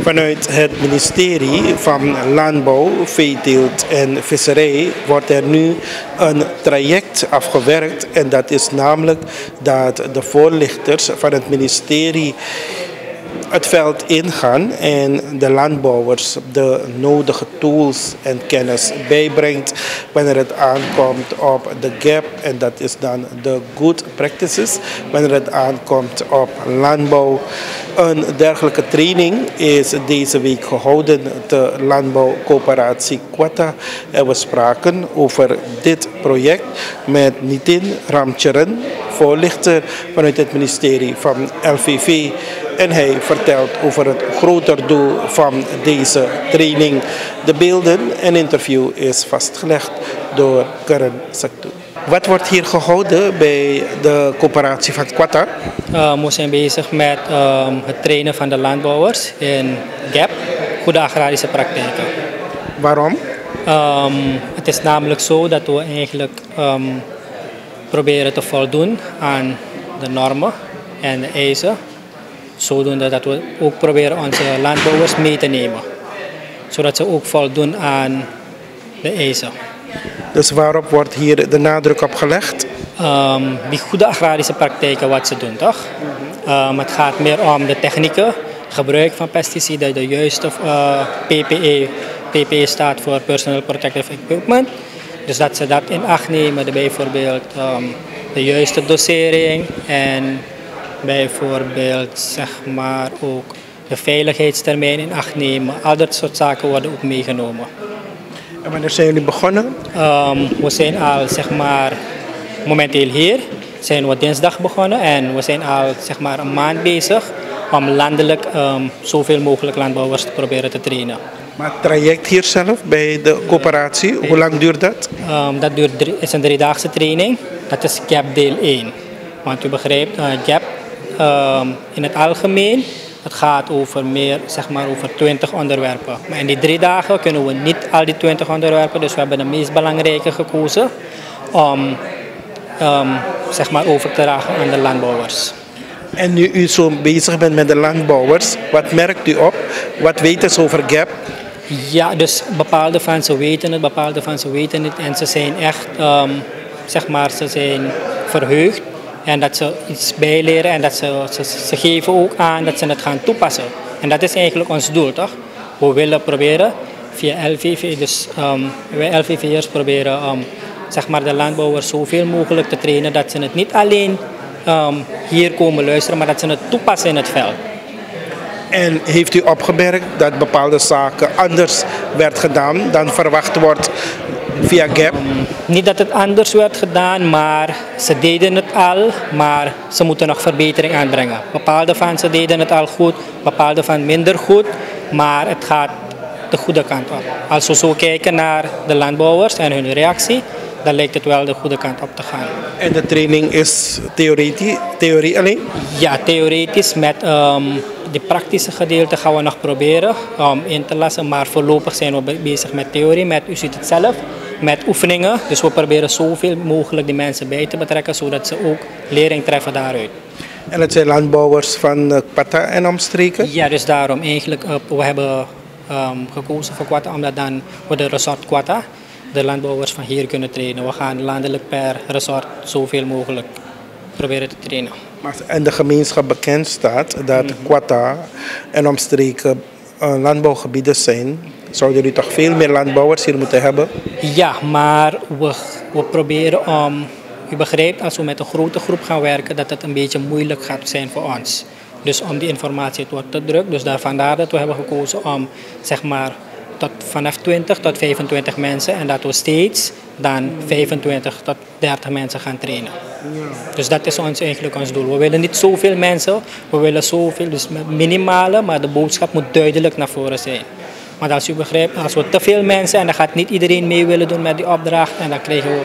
Vanuit het ministerie van Landbouw, Veeteelt en Visserij wordt er nu een traject afgewerkt. En dat is namelijk dat de voorlichters van het ministerie het veld ingaan en de landbouwers de nodige tools en kennis bijbrengt wanneer het aankomt op de GAP, en dat is dan de good practices, wanneer het aankomt op landbouw. Een dergelijke training is deze week gehouden te landbouwcoöperatie Quata en we spraken over dit project met Nitin Ramcharan, voorlichter vanuit het ministerie van LVV. En hij vertelt over het groter doel van deze training. De beelden en interview is vastgelegd door Karen Saktu. Wat wordt hier gehouden bij de coöperatie van Quata? We zijn bezig met het trainen van de landbouwers in GAP, goede agrarische praktijken. Waarom? Het is namelijk zo dat we eigenlijk proberen te voldoen aan de normen en de eisen. Zodoende dat we ook proberen onze landbouwers mee te nemen. Zodat ze ook voldoen aan de eisen. Dus waarop wordt hier de nadruk op gelegd? Die goede agrarische praktijken wat ze doen, toch? Het gaat meer om de technieken, gebruik van pesticiden, de juiste PPE. PPE staat voor Personal Protective Equipment. Dus dat ze dat in acht nemen, bijvoorbeeld de juiste dosering en bijvoorbeeld zeg maar ook de veiligheidstermijn in acht nemen. Al dat soort zaken worden ook meegenomen. En wanneer zijn jullie begonnen? We zijn al zeg maar momenteel hier. Zijn we dinsdag begonnen en we zijn al zeg maar een maand bezig om landelijk zoveel mogelijk landbouwers te proberen te trainen. Maar het traject hier zelf bij de coöperatie, hoe lang duurt dat? Dat is een 3-daagse training. Dat is GAP deel 1. Want u begrijpt, GAP in het algemeen, het gaat over meer, zeg maar over 20 onderwerpen. Maar in die 3 dagen kunnen we niet al die 20 onderwerpen, dus we hebben de meest belangrijke gekozen om zeg maar over te dragen aan de landbouwers. En nu u zo bezig bent met de landbouwers, wat merkt u op? Wat weten ze over GAP? Ja, dus bepaalde van ze weten het, bepaalde van ze weten het en ze zijn echt, zeg maar, ze zijn verheugd. En dat ze iets bijleren en dat ze geven ook aan dat ze het gaan toepassen. En dat is eigenlijk ons doel, toch? We willen proberen via LVV, dus wij LVV'ers proberen zeg maar de landbouwers zoveel mogelijk te trainen dat ze het niet alleen hier komen luisteren, maar dat ze het toepassen in het veld. En heeft u opgemerkt dat bepaalde zaken anders werd gedaan dan verwacht wordt via GAP? Niet dat het anders werd gedaan, maar ze deden het al, maar ze moeten nog verbetering aanbrengen. Bepaalde van ze deden het al goed, bepaalde van minder goed, maar het gaat de goede kant op. Als we zo kijken naar de landbouwers en hun reactie, dan lijkt het wel de goede kant op te gaan. En de training is theorie alleen? Ja, theoretisch met de praktische gedeelte gaan we nog proberen in te lassen, maar voorlopig zijn we bezig met theorie, met u ziet het zelf, met oefeningen. Dus we proberen zoveel mogelijk die mensen bij te betrekken, zodat ze ook lering treffen daaruit. En het zijn landbouwers van Quata en omstreken? Ja, dus daarom eigenlijk, we hebben gekozen voor Quata, omdat dan we de resort Quata, de landbouwers van hier kunnen trainen. We gaan landelijk per resort zoveel mogelijk proberen te trainen. En de gemeenschap bekend staat dat Quata en omstreken landbouwgebieden zijn. Zouden jullie toch veel meer landbouwers hier moeten hebben? Ja, maar we proberen om, u begrijpt, als we met een grote groep gaan werken, dat het een beetje moeilijk gaat zijn voor ons. Dus om die informatie, het wordt te druk. Dus vandaar dat we hebben gekozen om zeg maar vanaf 20 tot 25 mensen en dat we steeds dan 25 tot 30 mensen gaan trainen. Dus dat is eigenlijk ons doel. We willen niet zoveel mensen, we willen zoveel, dus minimale, maar de boodschap moet duidelijk naar voren zijn. Want als u begrijpt, als we te veel mensen en dan gaat niet iedereen mee willen doen met die opdracht en dan krijgen we,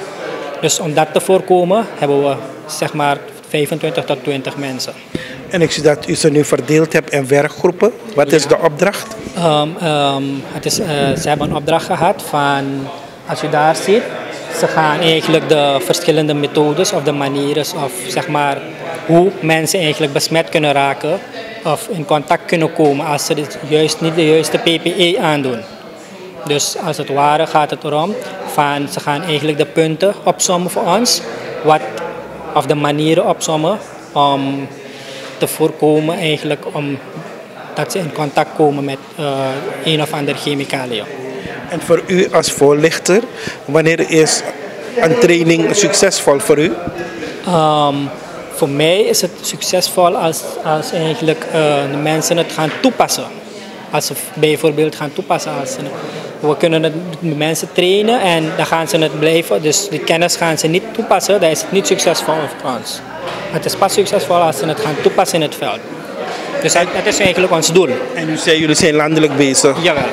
dus om dat te voorkomen hebben we zeg maar 25 tot 20 mensen. En ik zie dat u ze nu verdeeld hebt in werkgroepen. Wat is de opdracht? Ze hebben een opdracht gehad van, als u daar ziet, ze gaan eigenlijk de verschillende methodes of de manieren of zeg maar hoe mensen eigenlijk besmet kunnen raken of in contact kunnen komen als ze niet de juiste PPE aandoen. Dus als het ware gaat het erom van ze gaan eigenlijk de punten opsommen voor ons, of de manieren opsommen om te voorkomen eigenlijk dat ze in contact komen met een of ander chemicaliën. En voor u als voorlichter, wanneer is een training succesvol voor u? Voor mij is het succesvol als eigenlijk de mensen het gaan toepassen. Als ze bijvoorbeeld gaan toepassen. We kunnen de mensen trainen en dan gaan ze het blijven. Dus die kennis gaan ze niet toepassen, dan is het niet succesvol voor ons. Het is pas succesvol als ze het gaan toepassen in het veld. Dus dat is eigenlijk ons doel. En u zei jullie zijn landelijk bezig. Jawel.